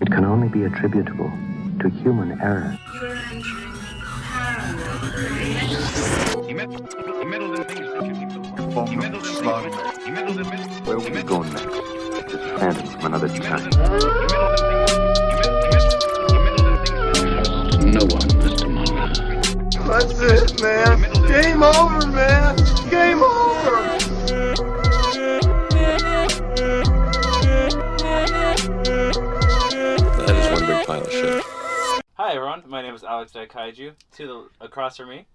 It can only be attributable to human error. You're entering paranormal. He meddled in things that you keep so quiet. He meddled in things. He meddled in things. Where will we go next? This phantom from another time. No one, Mr. Muller. That's it, man. Game over, man. Game over. That is one big pile of shit. Hi everyone, my name is Alex Kaiju. Across from me,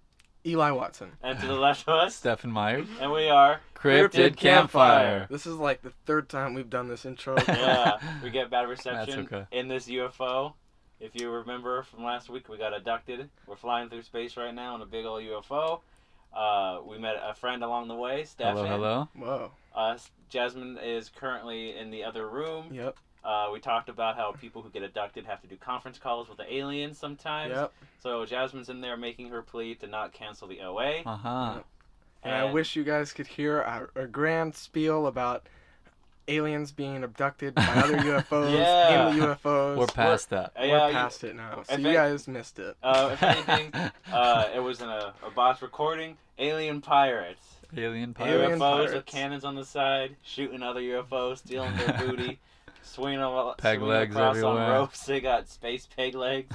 Eli Watson. and to the left of us, Steffen Myers. and we are Cryptid Campfire. This is like the third time we've done this intro. Yeah, we get bad reception That's okay. in this UFO. If you remember from last week, we got abducted. We're flying through space right now in a big old UFO. We met a friend along the way, Steffen. Hello. Whoa. Jasmine is currently in the other room. Yep. We talked about how people who get abducted have to do conference calls with the aliens sometimes. Yep. So Jasmine's in there making her plea to not cancel the OA. Uh-huh. And I wish you guys could hear our grand spiel about aliens being abducted by other UFOs Yeah. in the UFOs. We're past that. We're past it now. So you guys missed it. If anything, it was in a bot's recording. Alien pirates. Alien Alien pirates. UFOs pirates. with cannons on the side, shooting other UFOs, stealing their booty, swinging Peg legs across on everywhere. ropes. They got space peg legs,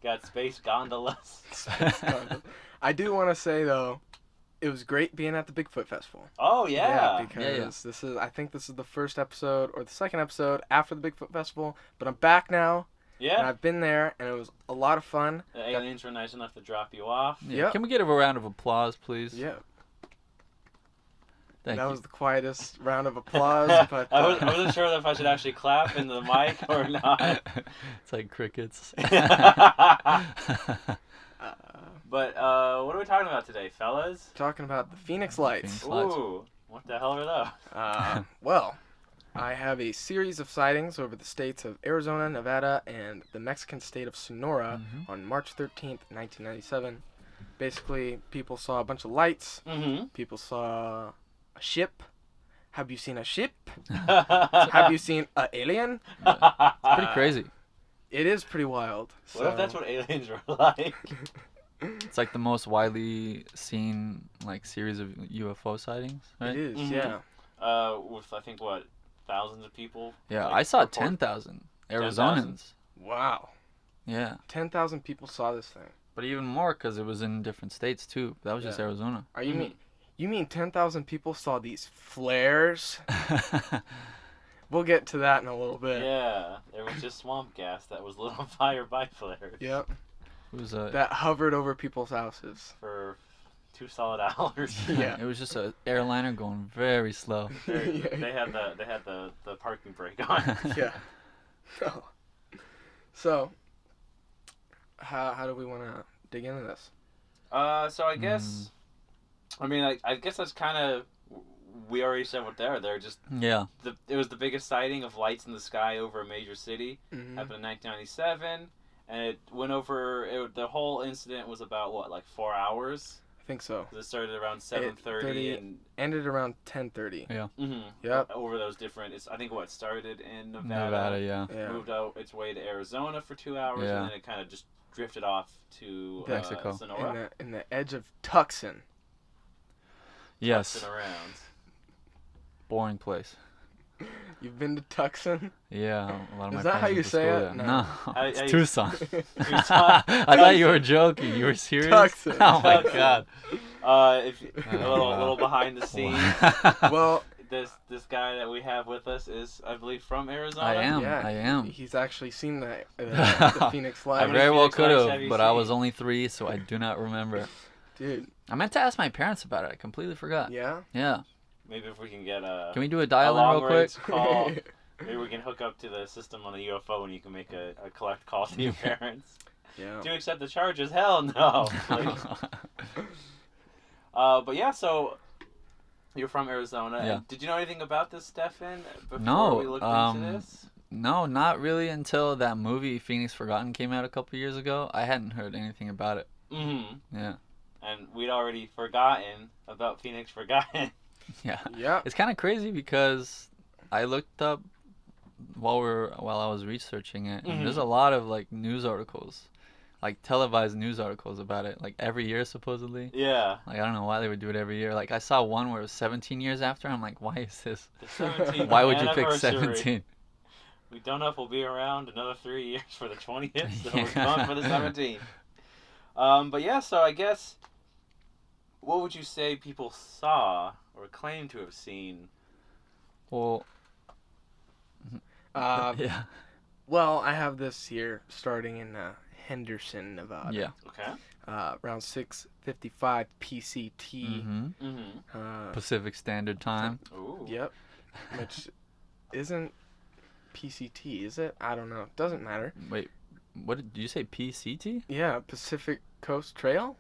got space gondolas. I do want to say though, it was great being at the Bigfoot Festival. Oh yeah. Because I think this is the first episode or the second episode after the Bigfoot Festival. But I'm back now, and Yeah. I've been there, and it was a lot of fun. The aliens were nice enough to drop you off. Yeah. Yep. Can we get a round of applause, please? Yeah, Thank that you. was the quietest round of applause. But I wasn't sure if I should actually clap into the mic or not. It's like crickets. But what are we talking about today, fellas? talking about the Phoenix Lights. Phoenix Lights. Ooh, what the hell are those? Well, I have a series of sightings over the states of Arizona, Nevada, and the Mexican state of Sonora on March 13th, 1997. Basically, people saw a bunch of lights. Mm-hmm. People saw a ship. Have you seen a ship? Have you seen an alien? It's pretty crazy. It is pretty wild. What if that's what aliens were like? It's like the most widely seen like series of UFO sightings, right? It is, Mhm. yeah. With I think what, thousands of people. Yeah, like, I saw report- 10,000 Arizonans. 10,000? Wow. Yeah, 10,000 people saw this thing. but even more because it was in different states too. That was just Yeah. Arizona. Are you mean 10,000 people saw these flares? We'll get to that in a little bit. Yeah, there was just swamp gas that was lit on fire by flares Yep. It was That hovered over people's houses. for 2 solid hours. Yeah. It was just an airliner going very slow. They had the parking brake on. Yeah. So, how do we want to dig into this? So I guess, I mean, I guess that's kind of, we already said what they're just, Yeah. it was the biggest sighting of lights in the sky over a major city. Mhm. Happened in 1997, and it went over, the whole incident was about, what, like 4 hours? I think so. It started around 7:30 and Ended around 10:30. Yeah. Yep. over those different, I think what started in Nevada, yeah. Yeah. moved out its way to Arizona for 2 hours, Yeah. and then it kind of just drifted off to Mexico. Sonora. In the edge of Tucson. Yes. Tucson around. Boring place. You've been to Tucson? Yeah. A lot of Is my that how friends you went to say school it? there. No. No. I- It's I- Tucson. Tucson. I thought you were joking. You were serious? Tucson. Oh my Tucson. god. If a little behind the scenes, Well, this guy that we have with us is, I believe, from Arizona. I am. yeah. I am. He's actually seen the Phoenix I Lights. many very well Phoenix could Lights have have, you but I seen? was only 3, so I do not remember. Dude, I meant to ask my parents about it. I completely forgot. yeah? Yeah. Maybe if we can get a Can we do a dial-in real long quick? range call, maybe we can hook up to the system on the UFO and you can make a collect call to your parents. Yeah. Do you accept the charges? Hell no. But yeah, so you're from Arizona. Yeah. And did you know anything about this, Steffen, before No, we looked into this? No, not really until that movie Phoenix Forgotten came out a couple years ago. I hadn't heard anything about it. Mm-hmm. Yeah. And we'd already forgotten about Phoenix Forgotten. Yeah. Yeah. It's kind of crazy because I looked up while I was researching it, and there's a lot of like news articles, like televised news articles about it, like every year supposedly. Yeah. Like I don't know why they would do it every year. Like I saw one where it was 17 years after. I'm like, why is this? The 17th Why would you pick anniversary. 17? We don't know if we'll be around another 3 years for the 20th, so Yeah. we're going for the 17th. But yeah, so I guess, what would you say people saw or claim to have seen? Well, yeah, Well, I have this here starting in Henderson, Nevada. yeah. Okay. Around 6:55 PCT. Mm-hmm. Pacific Standard Time. Ooh. Yep. Which isn't PCT, is it? I don't know. Doesn't matter. Wait, what did you say? PCT? Yeah, Pacific Coast Trail.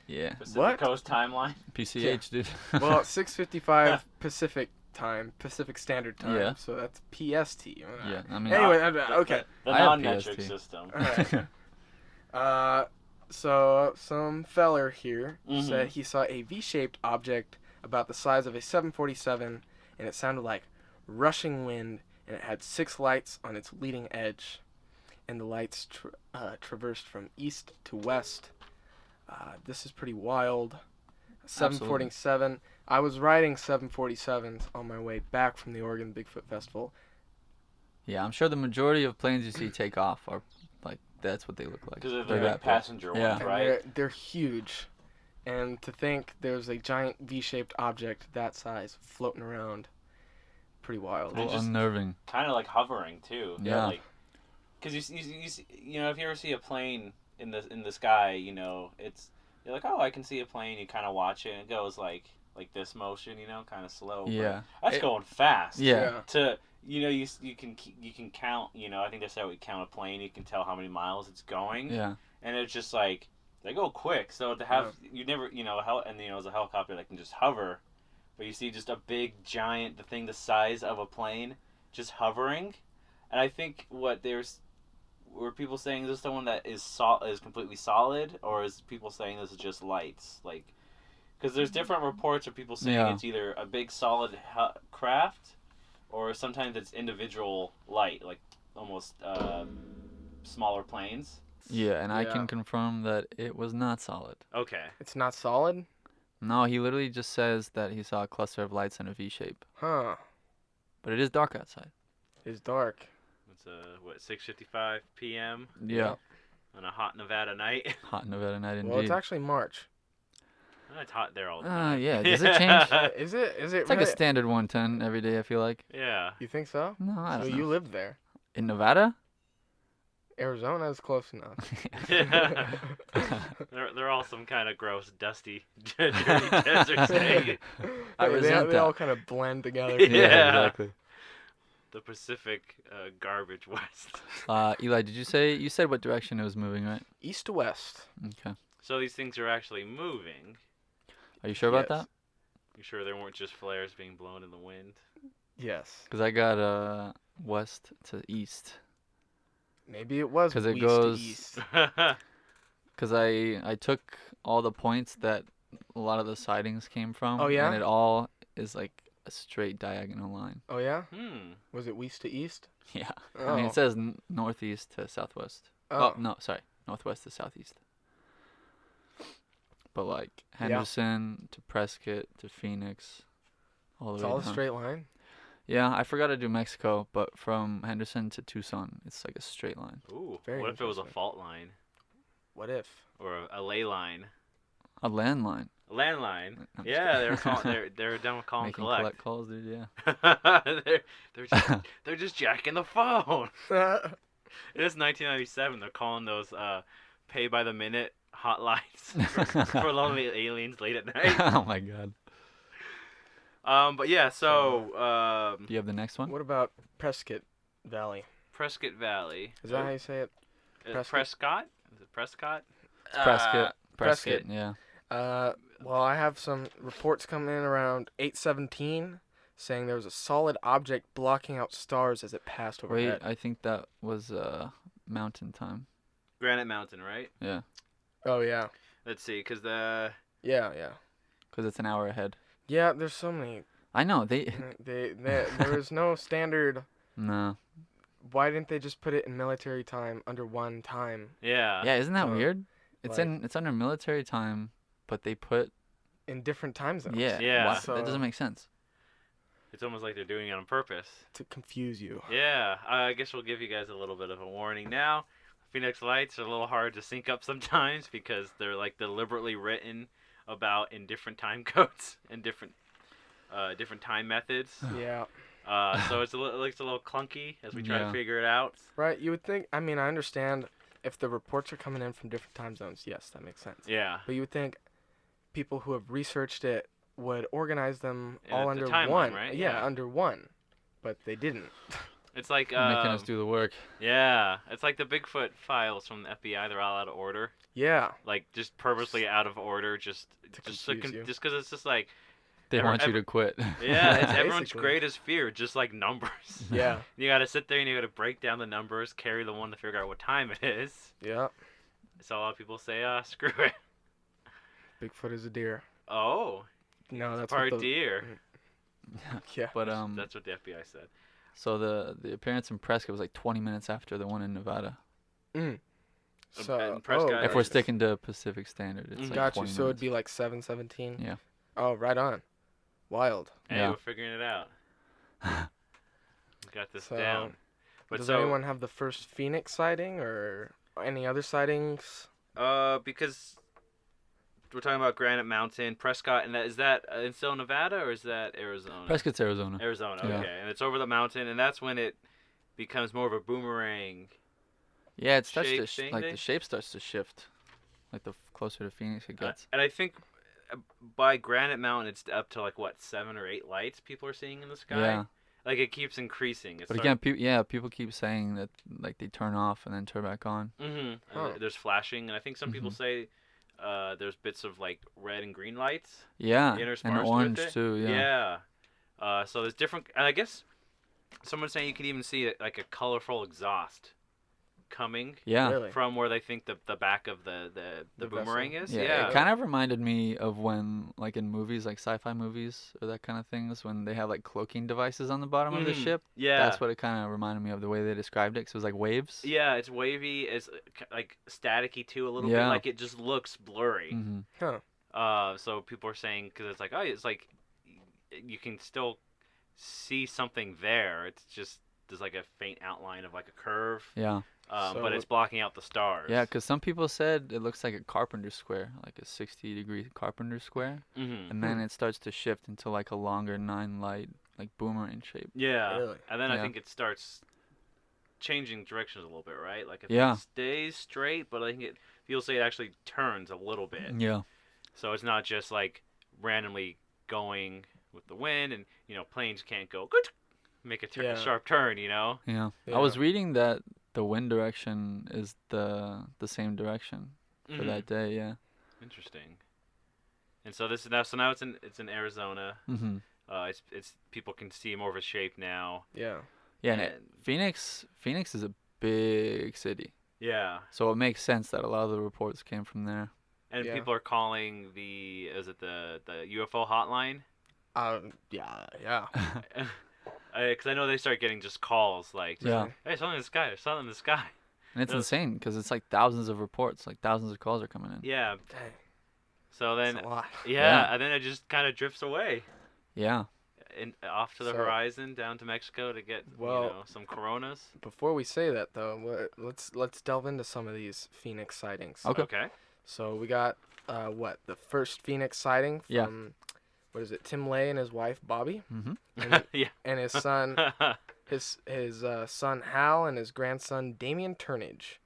Yeah, Pacific What? Coast timeline. PCH, dude. Well, 6:55 Pacific time, Pacific Standard Time. Yeah. So that's PST. Yeah, I mean, Anyway, The- okay. The I have non-metric PST. system. Alright. So some feller here Mhm. said he saw a V-shaped object about the size of a 747, and it sounded like rushing wind, and it had 6 lights on its leading edge, and the lights traversed from east to west. This is pretty wild. 747. I was riding 747s on my way back from the Oregon Bigfoot Festival. Yeah, I'm sure the majority of planes you see take off are like that's what they look like. Because of They're the that big. passenger Yeah. ones, And right? they're huge. And to think there's a giant V-shaped object that size floating around, pretty wild. A little just- unnerving. Kind of like hovering too. Yeah. Like, because you know, if you ever see a plane in the sky, you know, you're like, oh, I can see a plane. You kind of watch it, and it goes like this motion, you know, kind of slow. but Yeah. That's going fast. Yeah. To you can count. You know, I think that's how we count a plane. You can tell how many miles it's going. Yeah. And it's just like they go quick. So to have you never as a helicopter that can just hover, but you see just a big giant, the thing the size of a plane, just hovering, and I think were people saying this is someone that is completely solid, or is people saying this is just lights, like? Because there's different reports of people saying Yeah. it's either a big solid craft, or sometimes it's individual light, like almost smaller planes. Yeah, and I Yeah. can confirm that it was not solid. Okay. It's not solid? No, he literally just says that he saw a cluster of lights in a V shape. Huh. But it is dark outside. It's dark. It's 6:55 p.m. Yeah. on a hot Nevada night. Hot Nevada night indeed. Well, it's actually March. It's hot there all the time. Yeah. Does it change? Is it? It's like a standard 110 every day, I feel like. Yeah. You think so? No, I So don't know. you lived there. In Nevada? Arizona is close enough. They're all some kind of gross, dusty, dirty desert state. I resent they that. all kind of blend together. Yeah. exactly. The Pacific garbage west. Eli, you said what direction it was moving, right? East to west. Okay. So these things are actually moving. Are you sure about Yes. that? You sure there weren't just flares being blown in the wind? Yes. Because I got west to east. Maybe it was 'Cause it west goes- to east. Because I took all the points that a lot of the sightings came from. Oh, yeah? And it all is like a straight diagonal line. Oh yeah? Hmm. Was it west to east? Yeah. Oh. I mean, it says northeast to southwest. Oh, no, sorry. Northwest to southeast. But like Henderson to Prescott to Phoenix, all It's the way all a down. straight line. Yeah, I forgot to do Mexico, but from Henderson to Tucson, it's like a straight line. Ooh. Very What if it was a interesting. fault line What if? or a ley line? A landline. A landline. I'm just Yeah, kidding. they're done with call and Making collect. calls, dude. Yeah. they're just jacking the phone. It is 1997. They're calling those pay by the minute hotlines for lonely aliens late at night. Oh my god. But yeah, so Do you have the next one? What about Prescott Valley? Prescott Valley. Is that how you say it? Prescott? Is it Prescott? Prescott. Prescott. Yeah. Well, I have some reports coming in around 8:17 saying there was a solid object blocking out stars as it passed Wait, overhead. I think that was mountain time. Granite Mountain, right? Yeah. Oh yeah. Let's see, because the Yeah. Because it's an hour ahead. Yeah, there's so many. I know they. There is no standard No. Why didn't they just put it in military time under one time? Yeah. Yeah, isn't that So, weird? It's like- it's under military time, but they put In different time zones. yeah. Yeah. Why- So- that doesn't make sense. It's almost like they're doing it on purpose. To confuse you. Yeah. I guess we'll give you guys a little bit of a warning now. Phoenix Lights are a little hard to sync up sometimes because they're like deliberately written about in different time codes and different time methods. Yeah. So it looks a little clunky as we try to Yeah. figure it out. Right. You would think. I mean, I understand if the reports are coming in from different time zones. Yes, that makes sense. Yeah. But you would think people who have researched it would organize them Yeah, all the under timeline, one. right? Yeah, Yeah. under one. But they didn't. It's like Making us do the work. yeah, it's like the Bigfoot files from the FBI. They're all out of order, Yeah. like just purposely out of order, just confuse you. just because it's just like They want you ever- to quit. yeah, it's everyone's Basically. greatest fear, just like numbers. Yeah. You gotta sit there and you gotta break down the numbers, carry the one to figure out what time it is. Yeah. So a lot of people say, screw it. Bigfoot is a deer. Oh, No, that's part what the, deer. Yeah. But That's what the FBI said. so the appearance in Prescott was like 20 minutes after the one in Nevada. So and Prescott- If we're Nice. sticking to Pacific Standard, it's like got 20 you. So it'd minutes. be like 7:17. Yeah. Oh, right on. Wild. Hey, Yeah. we're figuring it out. We got this So, down. But Does so, anyone have the first Phoenix sighting or any other sightings? because we're talking about Granite Mountain, Prescott, and is that still Nevada or is that Arizona? Prescott's Arizona. Arizona, Yeah. okay. And it's over the mountain, and that's when it becomes more of a boomerang. Yeah, it starts shape to thing like they- the shape starts to shift, like the closer to Phoenix it gets. And I think by Granite Mountain, it's up to like what 7 or 8 lights people are seeing in the sky. Yeah. Like it keeps increasing. It's But again, people keep saying that like they turn off and then turn back on. Huh. there's flashing, and I think some people Mhm. say there's bits of like red and green lights. Yeah, and Interspersed with orange it? too. Yeah. So there's different, and I guess someone's saying you can even see like a colorful exhaust coming Yeah. Really? from where they think the back of the The boomerang vessel? is. Yeah, Yeah. it kind of reminded me of when, like in movies, like sci-fi movies or that kind of things, when they have like cloaking devices on the bottom of the Mhm. ship. Yeah. That's what it kind of reminded me of, the way they described it. 'Cause it was like waves. Yeah, it's wavy. It's like staticky too, a little bit. Yeah. Like it just looks blurry. Mm-hmm. So people are saying, because it's like, oh, it's like you can still see something there. It's just there's like a faint outline of like a curve, Yeah. but So- it's blocking out the stars. Yeah, because some people said it looks like a carpenter square, like a 60-degree carpenter square, Mm-hmm. and then it starts to shift into like a longer 9-light, like boomerang shape. Yeah. Really? And then I Yeah. think it starts changing directions a little bit, right? Like if Yeah. it stays straight, but I think people say it actually turns a little bit. Yeah. So it's not just like randomly going with the wind, and planes can't go make a Yeah. sharp turn, Yeah. Yeah. I was reading that the wind direction is the same direction for Mhm. that day. Yeah. Interesting. And so now it's in Arizona. Mm-hmm. It's people can see more of a shape now. Yeah. Yeah. And- Phoenix is a big city, Yeah. so it makes sense that a lot of the reports came from there. And Yeah. people are calling the UFO hotline? Yeah. Because I know they start getting just calls like, Yeah. hey, there's something in the sky, there's something in the sky. And it's Those- insane because it's like thousands of reports, like thousands of calls are coming in. Yeah. Dang. So then, That's a lot. yeah, and then it just kind of drifts away Yeah. and off to the So- horizon down to Mexico to get Well- some Coronas. Before we say that though, let's delve into some of these Phoenix sightings. Okay. Okay. So we got the first Phoenix sighting from Yeah. what is it? Tim Lay and his wife Bobby Mm-hmm. and, Yeah. and his son his son Hal and his grandson Damian Turnage.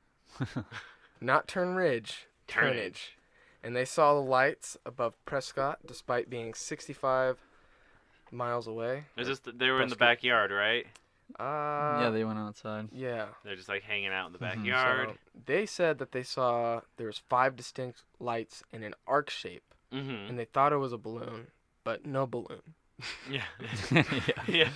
Not Turnridge, Turnage. And they saw the lights above Prescott despite being 65 miles away. Is this they were in the Prescott. backyard, right? Yeah, they went outside. Yeah. They're just like hanging out in the Mhm. backyard. So they said that they saw there was 5 distinct lights in an arc shape, Mm-hmm. and they thought it was a balloon, but no balloon. Yeah. Yeah. Yeah.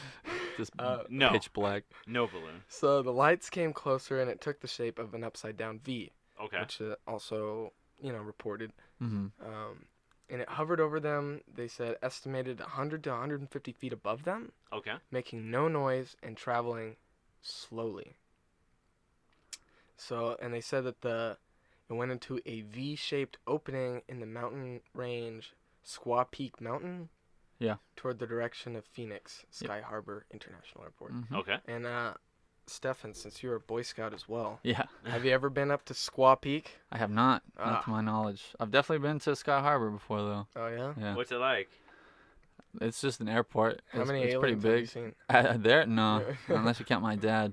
Just No. pitch black. No balloon. So the lights came closer, and it took the shape of an upside down V, Okay. which also reported. Mm-hmm. and it hovered over them. They said estimated 100 to 150 feet above them, Okay. making no noise and traveling slowly. So, and they said that it went into a V-shaped opening in the mountain range, Squaw Peak Mountain. Yeah. Toward the direction of Phoenix Sky Harbor International Airport. Okay. And Steffen, since you're a Boy Scout as well, Yeah. have you ever been up to Squaw Peak? I have not to my knowledge. I've definitely been to Sky Harbor before, though. Oh yeah. Yeah. What's it like? It's just an airport. How it's, many it's pretty aliens have you big. seen? There? No. Unless you count my dad.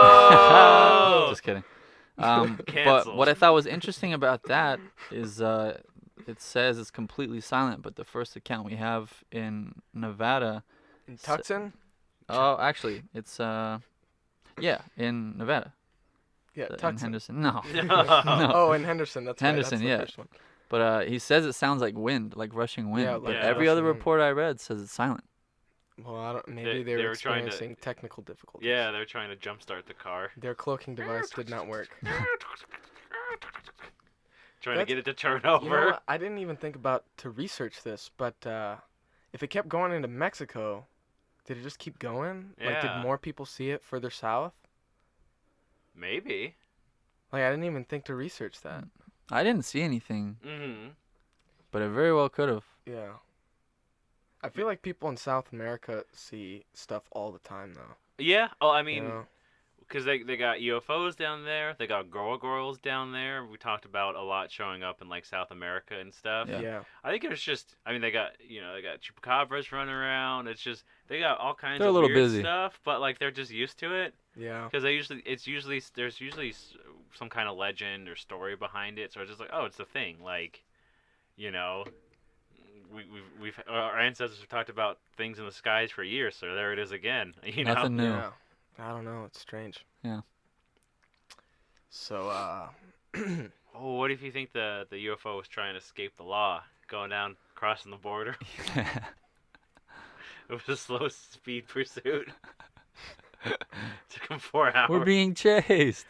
Oh! Just kidding. But Canceled. what I thought was interesting about that is it says it's completely silent, but the first account we have in Nevada. In Tucson? Oh, actually, it's in Nevada. Yeah, In Tucson. Henderson. No. Oh, in Henderson. That's Henderson, right. That's yeah. the first one. But he says it sounds like wind, like rushing wind. Yeah, but like every other rushing wind. report I read says it's silent. Well, I don't. Maybe They they were were trying to- experiencing technical difficulties. Yeah, they're trying to jumpstart the car. Their cloaking device did not work. Trying to That's- get it to turn You know over. what? I didn't even think about to research this, but if it kept going into Mexico, did it just keep going? Like, did Yeah. more people see it further south? Maybe. Like, I didn't even think to research that. I didn't see anything, Mm-hmm. but it very well could have. Yeah. I feel like people in South America see stuff all the time, though. Yeah. Oh, I You mean, know? because they got UFOs down there. They got gargoyles down there. We talked about a lot showing up in like South America and stuff. Yeah. Yeah. I think it's just. I mean, they got chupacabras running around. It's just they got all kinds They're a of little weird busy. stuff, but like they're just used to it. Yeah. Because there's usually some kind of legend or story behind it. So it's just like, oh, it's a thing. Like, we've our ancestors have talked about things in the skies for years. So there it is again. You know. Nothing new. Yeah. I don't know. It's strange. Yeah. So, Oh, what if you think the UFO was trying to escape the law, going down, crossing the border? It was a slow speed pursuit. Took them 4 hours. We're being chased.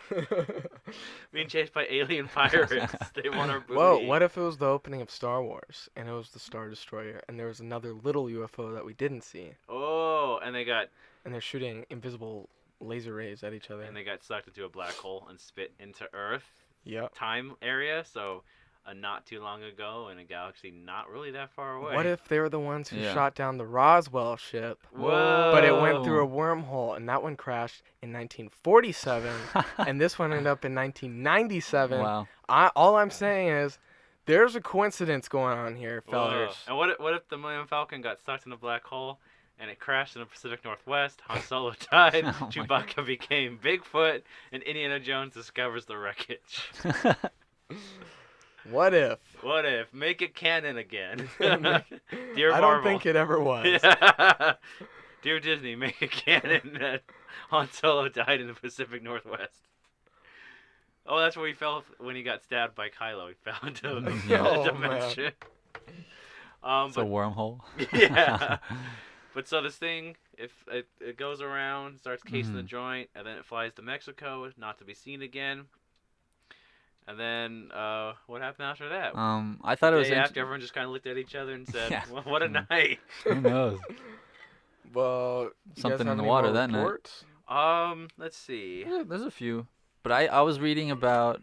Being chased by alien pirates. They want our booty. whoa, what if it was the opening of Star Wars, and it was the Star Destroyer, and there was another little UFO that we didn't see, Oh, and they got shooting invisible laser rays at each other? got sucked into a black hole and spit into Earth Yep. time area. So, not too long ago in a galaxy not really that far away. What if they were the ones who Yeah. shot down the Roswell ship, Whoa! but it went through a wormhole, and that one crashed in 1947, and this one ended up in 1997? Wow. All I'm saying is, there's a coincidence going on here, Whoa. fellers. And what if the Millennium Falcon got sucked in a black hole and it crashed in the Pacific Northwest? Han Solo died. Oh my Chewbacca became Bigfoot, and Indiana Jones discovers the wreckage. What if? What if? Make it canon again. I Dear don't Marvel. think it ever was. Yeah. Dear Disney, make it canon that Han Solo died in the Pacific Northwest. Oh, that's where he fell when he got stabbed by Kylo. He fell into Yeah. another Oh, dimension. It's a wormhole. Yeah. But so this thing, if it goes around, starts casing the Mhm. joint, and then it flies to Mexico, not to be seen again. And then what happened after that? I thought it was Day int- after, everyone just kind of looked at each other and said, Yeah. well, "What a Mm. night!" Who knows? Well, you guys Something have in the any water more that night. reports? Let's see. Yeah, there's a few. But I was reading about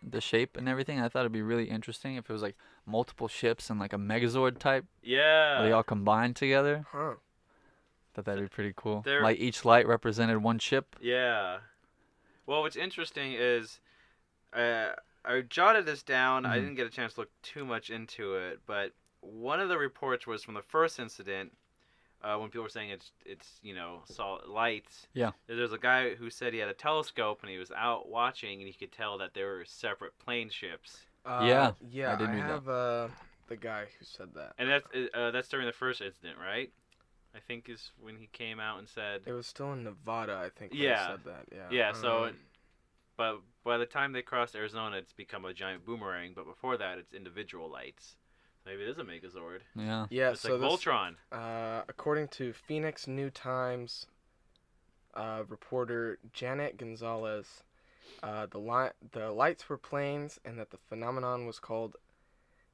the shape and everything. I thought it'd be really interesting if it was like multiple ships and like a Megazord type where they Yeah. all combined together. Huh. Thought that'd be pretty cool. They're- Like each light represented one ship. Yeah. Well, what's interesting is, I jotted this down. I Mhm. didn't get a chance to look too much into it, but one of the reports was from the first incident, when people were saying it's saw lights. Yeah. There's a guy who said he had a telescope and he was out watching and he could tell that there were separate plane ships. Yeah, Yeah, I did I read that. have the guy who said that. And that's during the first incident, right? I think is when he came out and said. It was still in Nevada, I think, when Yeah. he said that. Yeah. Yeah, so, but by the time they crossed Arizona, it's become a giant boomerang. But before that, it's individual lights. Maybe it is a Megazord. Yeah. Yeah, It's so like this, Voltron. according to Phoenix New Times reporter Janet Gonzalez, the lights were planes, and that the phenomenon was called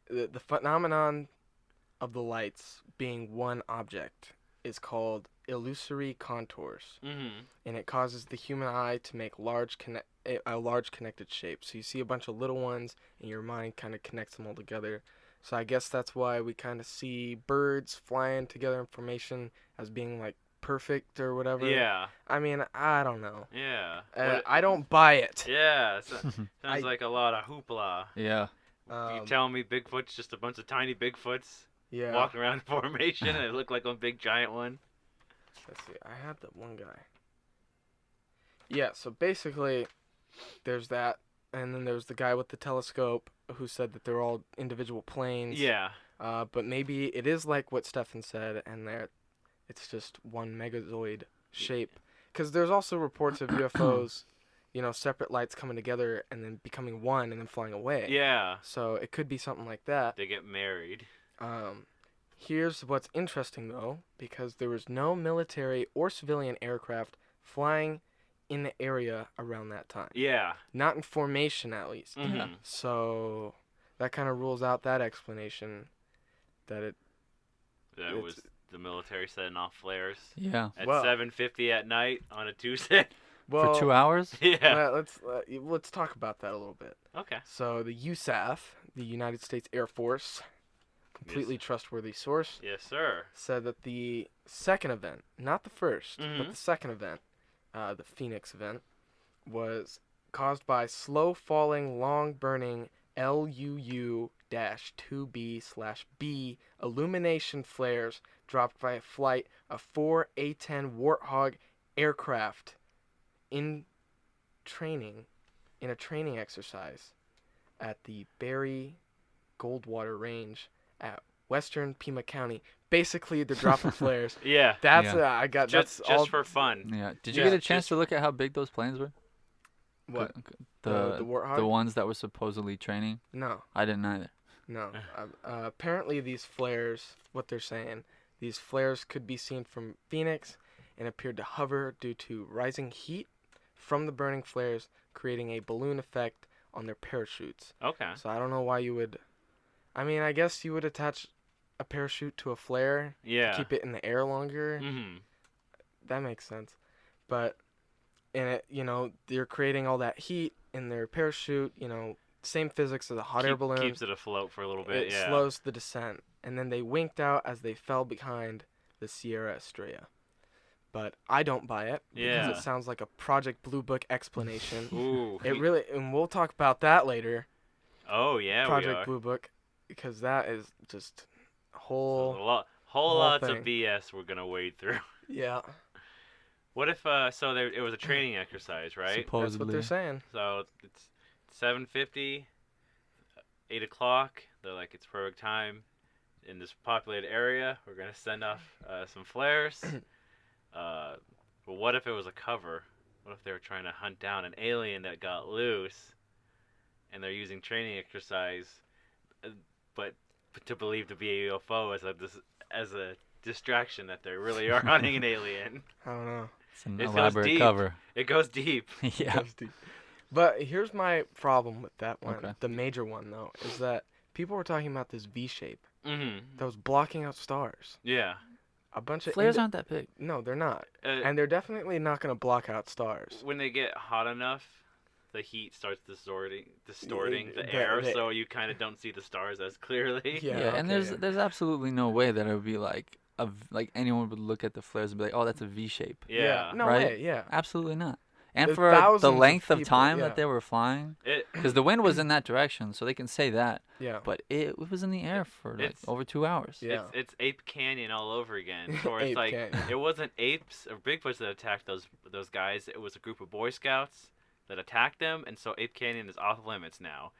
the phenomenon of the lights being one object is called illusory contours, and it causes the human eye to make a large connected shape. So you see a bunch of little ones, and your mind kind of connects them all together. So I guess that's why we kind of see birds flying together in formation as being like perfect or whatever. Yeah. I mean, I don't know. Yeah. I don't buy it. Yeah. Sounds like a lot of hoopla. Yeah. You telling me Bigfoot's just a bunch of tiny Bigfoots Yeah. walking around in formation and they look like one big giant one? Let's see. I had that one guy. Yeah. So basically, there's that, and then there's the guy with the telescope who said that they're all individual planes. Yeah. But maybe it is like what Steffen said, and it's just one megazoid shape. Because there's also reports of UFOs, separate lights coming together and then becoming one and then flying away. Yeah. So it could be something like that. They get married. Here's what's interesting, though, because there was no military or civilian aircraft flying in the area around that time. Yeah. Not in formation, at least. Mhm. So that kind of rules out that explanation that That was the military setting off flares Yeah. at Well- 7:50 at night on a Tuesday. well, For 2 hours? Yeah. let's talk about that a little bit. Okay. So the USAF, the United States Air Force, completely trustworthy source, Yes, sir. said that the second event, not the first, but Mhm. the second event, the Phoenix event, was caused by slow-falling, long-burning LUU-2B/B illumination flares dropped by a flight of 4 A-10 Warthog aircraft in a training exercise at the Berry Goldwater Range at Western Pima County. Basically, they're dropping flares. Yeah. That's Yeah. I got. Just That's all. for fun. Yeah. Did you Yeah, get a chance to look at how big those planes were? What? The The Warthog? the ones that were supposedly training? No, I didn't either. no. Apparently, these flares. What they're saying, these flares could be seen from Phoenix, and appeared to hover due to rising heat from the burning flares, creating a balloon effect on their parachutes. Okay. So I don't know why you would. I mean, I guess you would attach a parachute to a flare Yeah. to keep it in the air longer. Mhm. That makes sense. But in it, they're creating all that heat in their parachute, same physics as a hot air balloon. Keeps it afloat for a little bit. It Yeah. slows the descent. And then they winked out as they fell behind the Sierra Estrella. But I don't buy it because Yeah. it sounds like a Project Blue Book explanation. Ooh. It really, and we'll talk about that later. Oh yeah, we Project are. Blue Book, because that is just a A whole whole whole lots thing. of BS we're gonna wade through. yeah. What if so there it was a training exercise, right? That's what Supposedly. they're saying. So it's 7:50, 8 o'clock. They're like it's perfect time in this populated area. We're gonna send off some flares. But what if it was a cover? What if they were trying to hunt down an alien that got loose, and they're using training exercise, but to believe to be a UFO as a distraction that they really are hunting an alien? I don't know. It's an It goes elaborate deep. cover. It goes deep. Yeah. But here's my problem with that one. Okay. The major one, though, is that people were talking about this V shape Mm-hmm. that was blocking out stars. Yeah. A bunch of Flares aren't that big. No, they're not, Uh, and they're definitely not going to block out stars. when they get hot enough, the heat starts distorting the the- air, the- so you kind of don't see the stars as clearly. Yeah, Yeah, and okay. there's absolutely no way that it would be like like anyone would look at the flares and be like, oh, that's a V shape. Yeah. No Right? way. Yeah. Absolutely not. And There's for thousands the of length of people, time yeah. that they were flying, It, because the wind was in that direction, so they can say that. Yeah. But it was in the air for like It's- over 2 hours. Yeah. it's Ape Canyon all over again. Or it's Ape like Canyon. it wasn't apes or Bigfoots that attacked those guys. It was a group of Boy Scouts that attacked them, and so Ape Canyon is off limits now.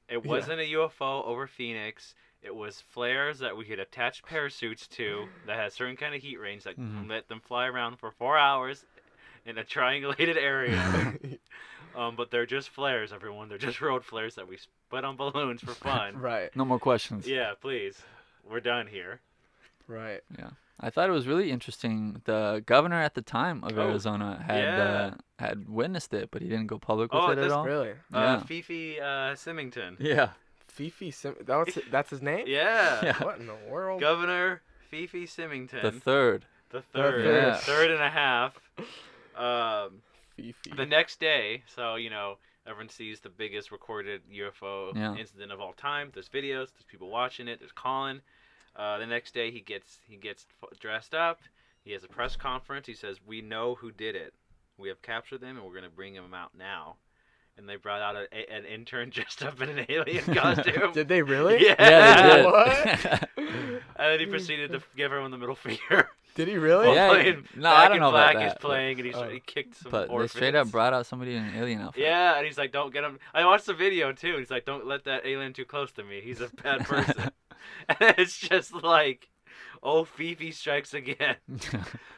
It Yeah. wasn't a UFO over Phoenix. It was flares that we could attach parachutes to that had a certain kind of heat range that Mhm. let them fly around for 4 hours in a triangulated area. But they're just flares, everyone. They're just road flares that we put on balloons for fun. Right. No more questions. Yeah, please. We're done here. Right. Yeah. I thought it was really interesting. The governor at the time of Oh, Arizona had witnessed it, but he didn't go public with Oh, it at that's all. Really. Yeah. Fifi Symington. Yeah. Fifi that's his name? Yeah. Yeah. What in the world? Governor Fifi Symington. The third. The third. Yeah. Third and a half. Fifi. The next day, so, everyone sees the biggest recorded UFO incident of all time. There's videos. There's people watching it. There's calling. The next day, he gets dressed up. He has a press conference. He says, "We know who did it. We have captured them, and we're going to bring him out now." And they brought out an intern dressed up in an alien costume. Did they really? Yeah. Yeah, they did. What? And then he proceeded to give everyone the middle finger. Did he really? Yeah, Playing no, Back I don't in know about Black that, is playing, and he kicked some But orphans. they straight up brought out somebody in an alien outfit. Yeah, and he's like, "Don't get him." I watched the video too. He's like, "Don't let that alien too close to me. He's a bad person." And it's just like, oh, Fifi strikes again.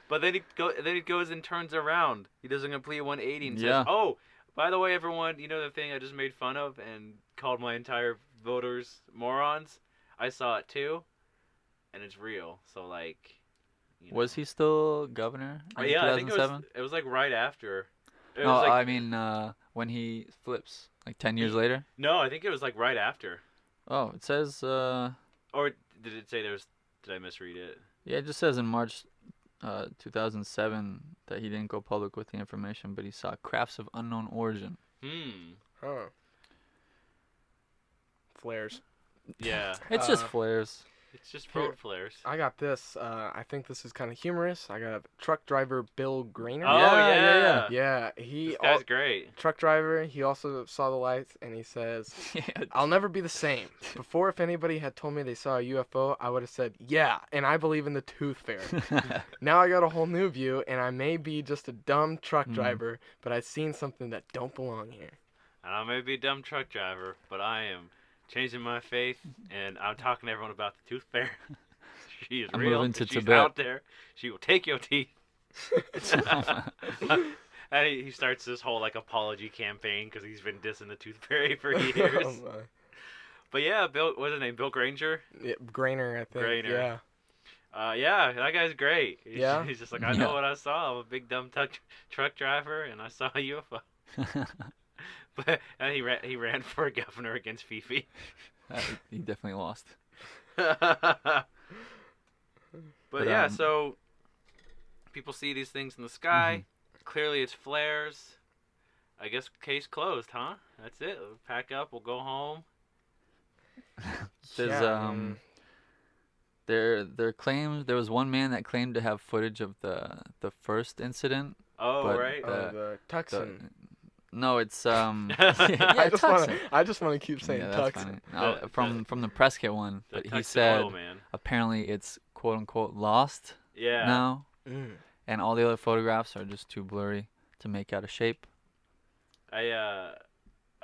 But then he goes and turns around. He does a complete 180 and says, "Oh, by the way, everyone, you know the thing I just made fun of and called my entire voters morons? I saw it too, and it's real." So like. Was he still governor in Yeah, I think 2007? it was like right after. It No, was like, I mean when he flips, like 10 years later. no, I think it was like right after. Oh, it says. Or did it say there was? Did I misread it? Yeah, it just says in March 2007 that he didn't go public with the information, but he saw crafts of unknown origin. Huh. Flares. Yeah. It's just flares. It's just road flares. I got this. I think this is kind of humorous. I got truck driver Bill Grainer. Oh yeah. Yeah, he This guy's great. truck driver. He also saw the lights, and he says, "I'll never be the same. Before, if anybody had told me they saw a UFO, I would have said, yeah, and I believe in the tooth fairy. Now I got a whole new view, and I may be just a dumb truck driver, but I've seen something that don't belong here." And I may be a dumb truck driver, but I am changing my faith, and I'm talking to everyone about the tooth fairy. She is I'm real. moving to She's Tibet. out there. She will take your teeth. And he starts this whole like apology campaign because he's been dissing the tooth fairy for years. Oh, my. But yeah, what's his name? Bill Granger. Yeah, Grainer, I think. Grainer. Yeah. Yeah, that guy's great. Yeah? He's just like, I know what I saw. I'm a big dumb truck driver, and I saw a UFO. And he ran for governor against Fifi. He definitely lost. But yeah, um, so people see these things in the sky. Clearly, it's flares. I guess case closed, huh? That's it. We'll pack up. We'll go home. There's their claims. There was one man that claimed to have footage of the first incident. Oh, But, right. The Tucson. No, it's I just want to keep saying yeah, that's Tucson. funny. No, from the Prescott one, The but he Tucson said oil man. apparently it's quote unquote lost Yeah. now, Mm. and all the other photographs are just too blurry to make out a shape. I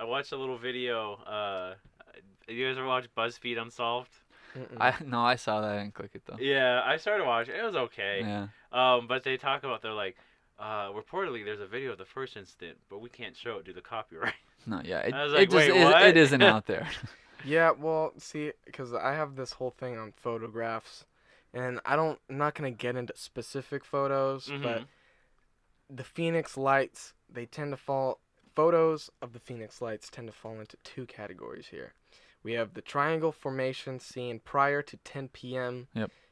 watched a little video. You guys ever watch BuzzFeed Unsolved? Mm-mm. I saw that. I didn't click it though. Yeah, I started watching. It was okay. Yeah. But they talk about, they're like, reportedly there's a video of the first incident, but we can't show it due to copyright. No, yeah. It, I was it like, just wait, is, what? it isn't out there. Yeah, well, see, because I have this whole thing on photographs, and I'm not going to get into specific photos, but the Phoenix Lights, photos of the Phoenix Lights tend to fall into two categories here. We have the triangle formation seen prior to 10 p.m.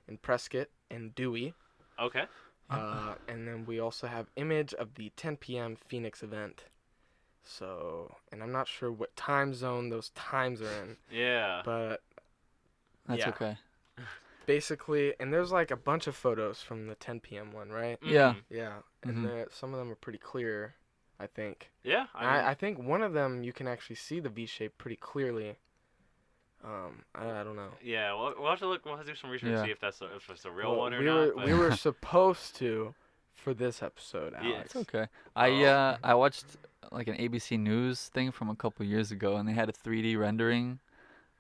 in Prescott and Dewey. Okay. And then we also have image of the 10 p.m. Phoenix event. So, and I'm not sure what time zone those times are in. Yeah. But That's yeah. okay. Basically, and there's like a bunch of photos from the 10 p.m. one, right? Yeah. Yeah, and some of them are pretty clear, I think. Yeah. I think one of them you can actually see the V shape pretty clearly. I don't know. Yeah, we'll have to look. We'll have to do some research to see if it's a real Well, one or we not. We were supposed to for this episode, Alex. Yeah, It's okay. I watched like an ABC News thing from a couple years ago, and they had a 3D rendering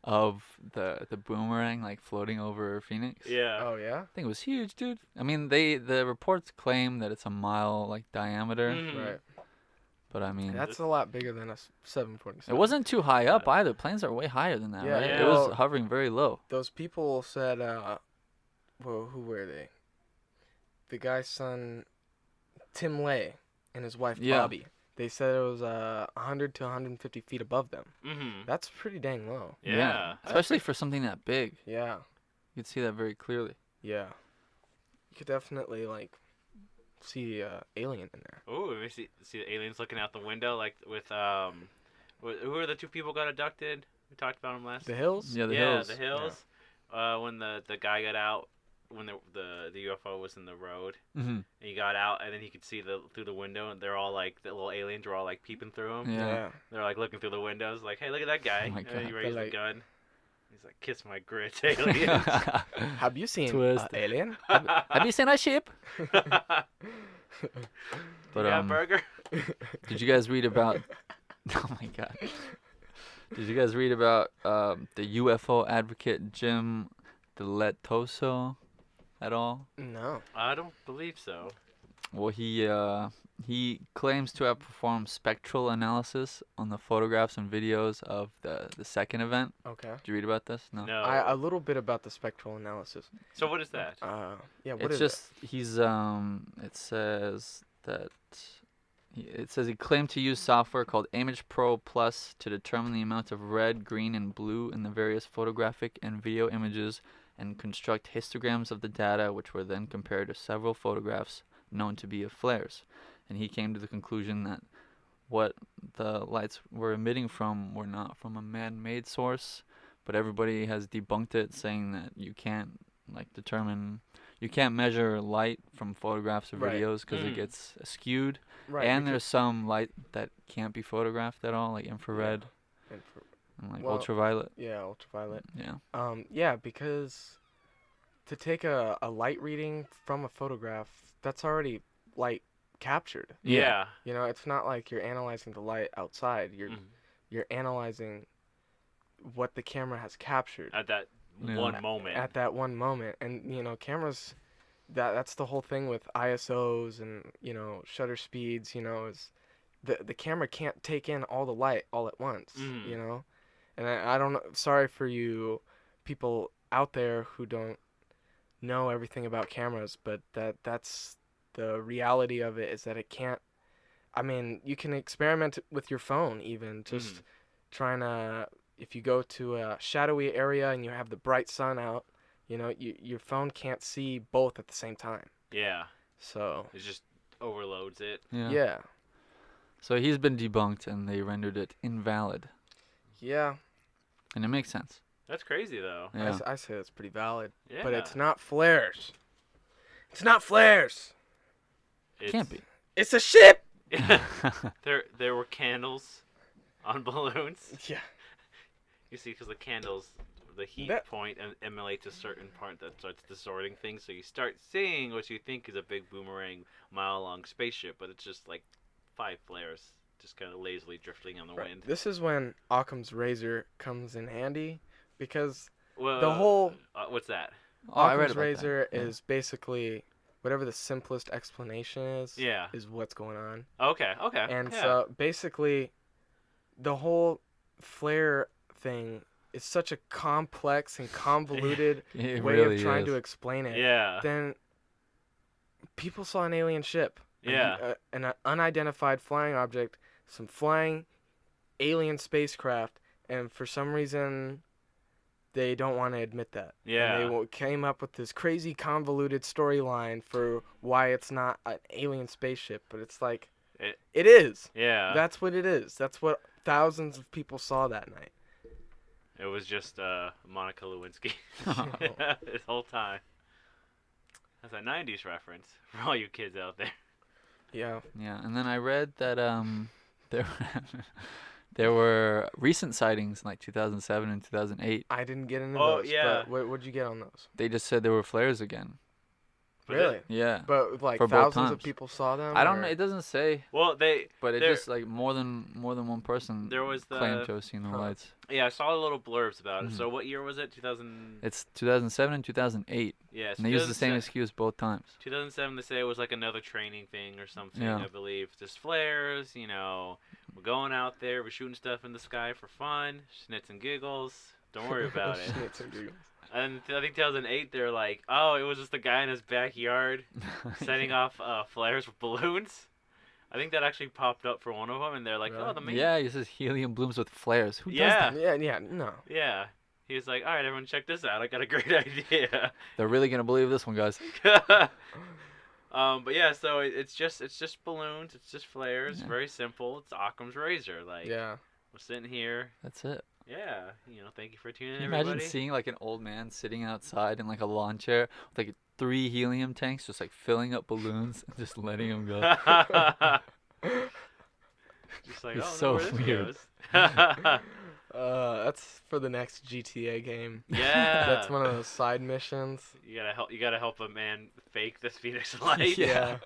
of the boomerang like floating over Phoenix. Yeah. Oh yeah. I think it was huge, dude. I mean, the reports claim that it's a mile like diameter, Right. but I mean, That's a lot bigger than a 747. it wasn't too high up either. Planes are way higher than that, Yeah, right? yeah. It was Well, hovering very low. Those people said, well, who were they? The guy's son, Tim Lay, and his wife Yeah. Bobby. They said it was 100 to 150 feet above them. Mm-hmm. That's pretty dang low. Yeah. Especially for something that big. Yeah. You could see that very clearly. Yeah. You could definitely like see alien in there. Oh, we see the aliens looking out the window, like with who are the two people got abducted? We talked about them last. The hills? Yeah, the hills. The hills. When the guy got out, when the UFO was in the road, Mm-hmm. and he got out, and then he could see through the window, and they're all like the little aliens were all like peeping through him. Yeah. They're like looking through the windows, like, hey, look at that guy. Oh my And then he God. raised They're the like- gun. He's like, kiss my grits, aliens. Have you seen Twist. alien? Have you seen a ship? But But burger. did you guys read about? Oh my God. Did you guys read about the UFO advocate Jim Deletoso at all? No. I don't believe so. Well, he claims to have performed spectral analysis on the photographs and videos of the second event. Okay. Did you read about this? No. No. A little bit about the spectral analysis. So what is that? Yeah, what It's is just he's it says that he claimed to use software called Image Pro Plus to determine the amount of red, green, and blue in the various photographic and video images and construct histograms of the data, which were then compared to several photographs known to be of flares. And he came to the conclusion that what the lights were emitting from were not from a man-made source, but everybody has debunked it, saying that you can't you can't measure light from photographs or Right. videos because it gets skewed. Right. And there's some light that can't be photographed at all, like infrared and like Well, ultraviolet. Yeah, ultraviolet. Yeah. Yeah, because to take a light reading from a photograph, that's already light captured. Yeah. You know, it's not like you're analyzing the light outside. You're analyzing what the camera has captured At that Yeah. one moment. at that one moment. And you know, cameras, that's the whole thing with ISOs and you know shutter speeds. You know, is the camera can't take in all the light all at once. Mhm. You know, and I don't know. Sorry for you people out there who don't know everything about cameras, but that's the reality of it, is that it can't. I mean, you can experiment with your phone even, just trying to. If you go to a shadowy area and you have the bright sun out, you know, your phone can't see both at the same time. Yeah. So It just overloads it. yeah. So he's been debunked, and they rendered it invalid, Yeah. and it makes sense. That's crazy though. Yeah. I say that's pretty valid. Yeah. But it's not flares. It's not flares. Can't be. It's a ship. There were candles on balloons. Yeah. You see, because the candles, the heat That- point emulates a certain part that starts distorting things. So you start seeing what you think is a big boomerang mile-long spaceship, but it's just like 5 flares, just kind of lazily drifting on the Right. wind. This is when Occam's razor comes in handy, because Well, the whole what's that? Oh, I read Occam's about razor that. Yeah. is basically whatever the simplest explanation is. Yeah. Is what's going on. Okay. And yeah. so basically, the whole flare thing is such a complex and convoluted It way really of trying is. to explain it. Yeah. Then people saw an alien ship. Yeah. An unidentified flying object, some flying alien spacecraft, and for some reason, they don't want to admit that. Yeah. And they came up with this crazy convoluted storyline for why it's not an alien spaceship, but it's like, it is. Yeah. That's what it is. That's what thousands of people saw that night. It was just Monica Lewinsky Oh. this whole time. That's a 90s reference for all you kids out there. Yeah. Yeah, and then I read that there there were recent sightings in like 2007 and 2008. I didn't get into Oh, those. yeah. But what'd you get on those? They just said there were flares again. But Really? Yeah. But like For both thousands of times. people saw them? I don't or- know. It doesn't say, Well, but it there- just like more than one person there was claimed to have seen the Huh. lights. Yeah, I saw the little blurbs about it. Mhm. So what year was it? 2000. It's 2007 and 2008, Yeah. So and they used the same 2007 excuse both times. 2007, they say it was like another training thing or something. Yeah. I believe just flares. You know, we're going out there, we're shooting stuff in the sky for fun, schnitz and giggles. Don't worry about it. Schnitz and giggles. And I think 2008, they're like, oh, it was just a guy in his backyard setting off flares with balloons. I think that actually popped up for one of them, and they're like, Really? "Oh, the main." Yeah, he says helium blooms with flares. Who Yeah. does Yeah, no. Yeah. He was like, "All right, everyone, check this out. I got a great idea." that? They're really gonna believe this one, guys. But yeah, so it's just balloons, it's just flares, Yeah. very simple. It's Occam's razor. Like, Yeah. we're sitting here. That's it. Yeah, thank you for tuning in, Can you imagine everybody. seeing like an old man sitting outside in like a lawn chair with like 3 helium tanks, just like filling up balloons and just letting them go? Just like, It's oh, so no, where this weird. goes. That's for the next GTA game. Yeah. That's one of those side missions. You gotta help a man fake this Phoenix light. Yeah.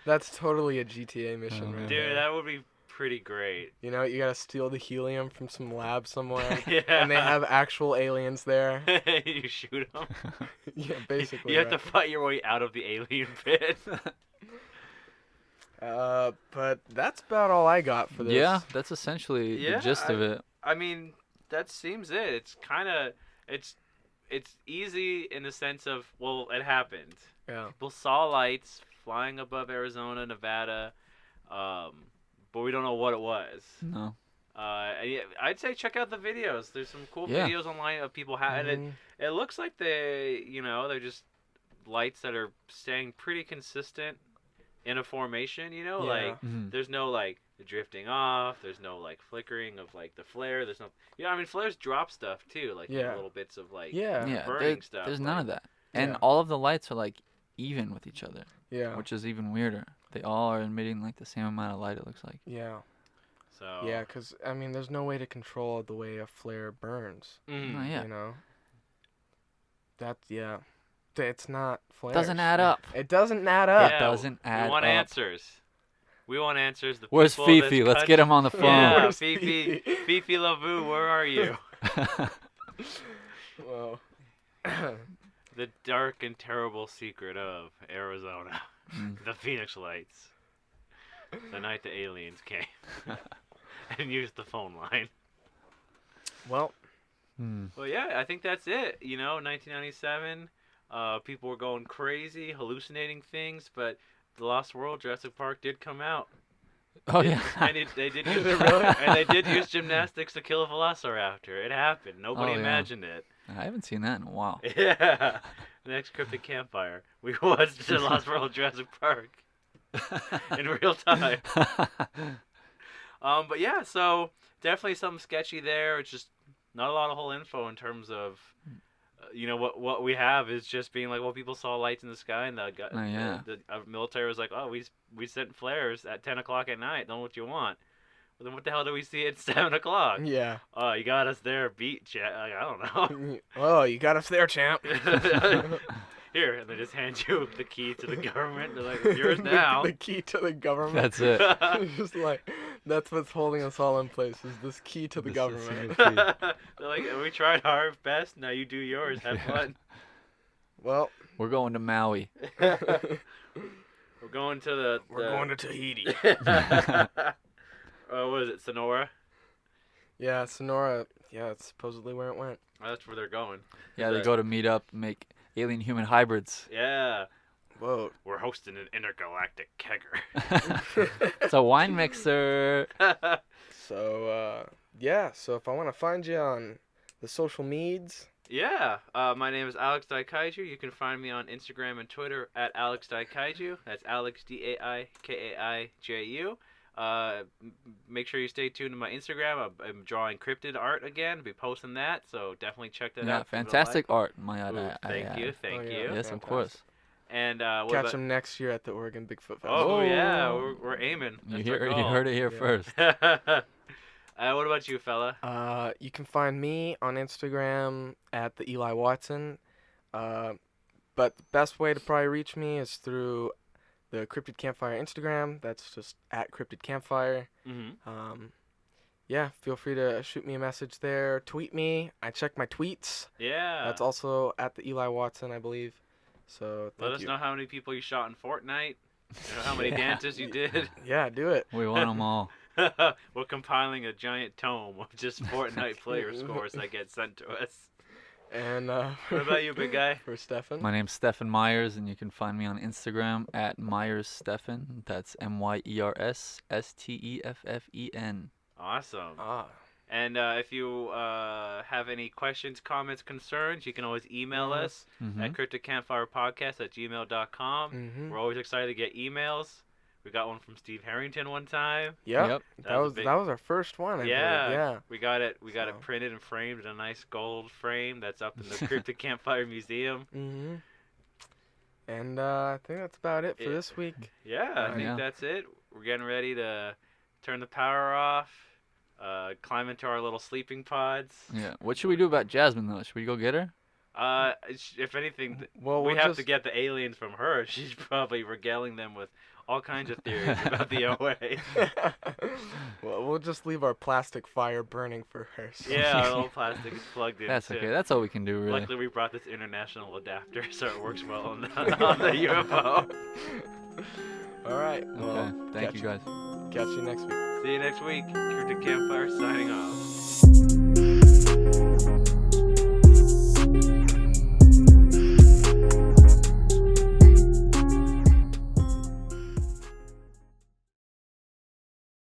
That's totally a GTA mission, Oh, right man. Dude, there. that would be pretty great. You know, you gotta steal the helium from some lab somewhere, Yeah. and they have actual aliens there. You shoot him. Yeah, basically. You have to right. fight your way out of the alien pit. But that's about all I got for this. Yeah, that's essentially Yeah, the gist of it. I mean, that seems it. It's kind of it's easy in the sense of, well, it happened. Yeah. People saw lights flying above Arizona, Nevada, but we don't know what it was. No. And yeah, I'd say check out the videos. There's some cool Yeah. videos online of people and Mhm. it looks like they're just lights that are staying pretty consistent in a formation. Yeah. Like Mhm. there's no like drifting off. There's no like flickering of like the flare. There's no. I mean, flares drop stuff too, like Yeah. little bits of like Yeah. Yeah, burning stuff. there's none of that. And Yeah. all of the lights are like even with each other, Yeah. which is even weirder. They all are emitting like the same amount of light, it looks like. Yeah. So Yeah, because, I mean, there's no way to control the way a flare burns. Mm. Oh, yeah. You know? Yeah. It's not flares. Doesn't add up. It doesn't add up. Yeah, doesn't we add want up. answers. We want answers. The Where's people of Fifi? this Let's get him on the phone. Yeah, Where's Fifi, Fifi? Fifi Lavu, where are you? Well, The dark and terrible secret of Arizona. Mm. The Phoenix Lights. The night the aliens came. And used the phone line. well, Well, yeah, I think that's it. 1997, people were going crazy, hallucinating things, but The Lost World, Jurassic Park did come out. Oh yeah. And they did use, it really? and they did use gymnastics to kill a velociraptor. It happened. Nobody Oh, yeah. imagined it. I haven't seen that in a while. Yeah. The next Cryptid Campfire. We watched The Lost World, Jurassic Park in real time. But yeah, so definitely something sketchy there. It's just not a lot of whole info in terms of, what we have is just being like, well, people saw lights in the sky, and the military was like, oh, we sent flares at 10 o'clock at night. Know what you want? Well, then what the hell do we see at 7 o'clock? yeah. Oh, you got us there, beat chat. Like, I don't know. Oh, you got us there, champ. Here, and they just hand you the key to the government. They're like, it's yours now. The key to the government. That's it. It's just like, that's what's holding us all in place, is this key to the This is government. your They're like, we tried our best. Now you do yours. Have fun. Well, We're going to Maui. We're going to the. we're going to Tahiti. What is it, Sonora? Yeah, Sonora. Yeah, that's supposedly where it went. Oh, that's where they're going. Yeah, they Right. go to meet up, make alien human hybrids. Yeah. Whoa. We're hosting an intergalactic kegger. It's a wine mixer. So, yeah, so if I want to find you on the social medias, Yeah. My name is Alex Daikaiju. You can find me on Instagram and Twitter at Alex Daikaiju. That's Alex Daikaiju. Make sure you stay tuned to my Instagram. I'm drawing cryptid art again. I'll be posting that, so definitely check that Yeah, out. Give it a fantastic like. art, my Ooh, I thank add. you, thank Oh, yeah. you. Yes, Fantastic. of course. And what catch about? them next year at the Oregon Bigfoot Festival. Oh Oh. yeah, we're aiming. You That's our heard it here Yeah. first. goal. What about you, fella? You can find me on Instagram at the Eli Watson. But the best way to probably reach me is through the Cryptid Campfire Instagram. That's just at Cryptid Campfire. Mm-hmm. Yeah, feel free to shoot me a message there. Tweet me. I check my tweets. Yeah. That's also at the Eli Watson, I believe. So Let thank us you. know how many people you shot in Fortnite. How many Yeah. dances you did. Yeah, do it. We want them all. We're compiling a giant tome of just Fortnite player scores that get sent to us. And What about you, big guy? For Steffen. My name's Steffen Myers, and you can find me on Instagram at MyersSteffen. That's MyersSteffen. Awesome. Ah. And if you have any questions, comments, concerns, you can always email us at cryptidcampfirepodcast@gmail.com. Mhm. We're always excited to get emails. We got one from Steve Harrington one time. Yep. That was our first one. I believe. Yeah. We got it printed and framed in a nice gold frame that's up in the Cryptid Campfire Museum. Mhm. And I think that's about it for this week. Yeah, I think that's it. We're getting ready to turn the power off, climb into our little sleeping pods. Yeah. What should we do about Jasmine though? Should we go get her? If anything, well, we have to get the aliens from her. She's probably regaling them with all kinds of theories about the OA. Well, we'll just leave our plastic fire burning for her. So. Yeah, our little plastic is plugged in. That's okay. That's all we can do, really. Luckily, we brought this international adapter, so it works well on the UFO. All right. Okay. Well, Thank you, guys. Catch you next week. See you next week. Cryptid Campfire signing off.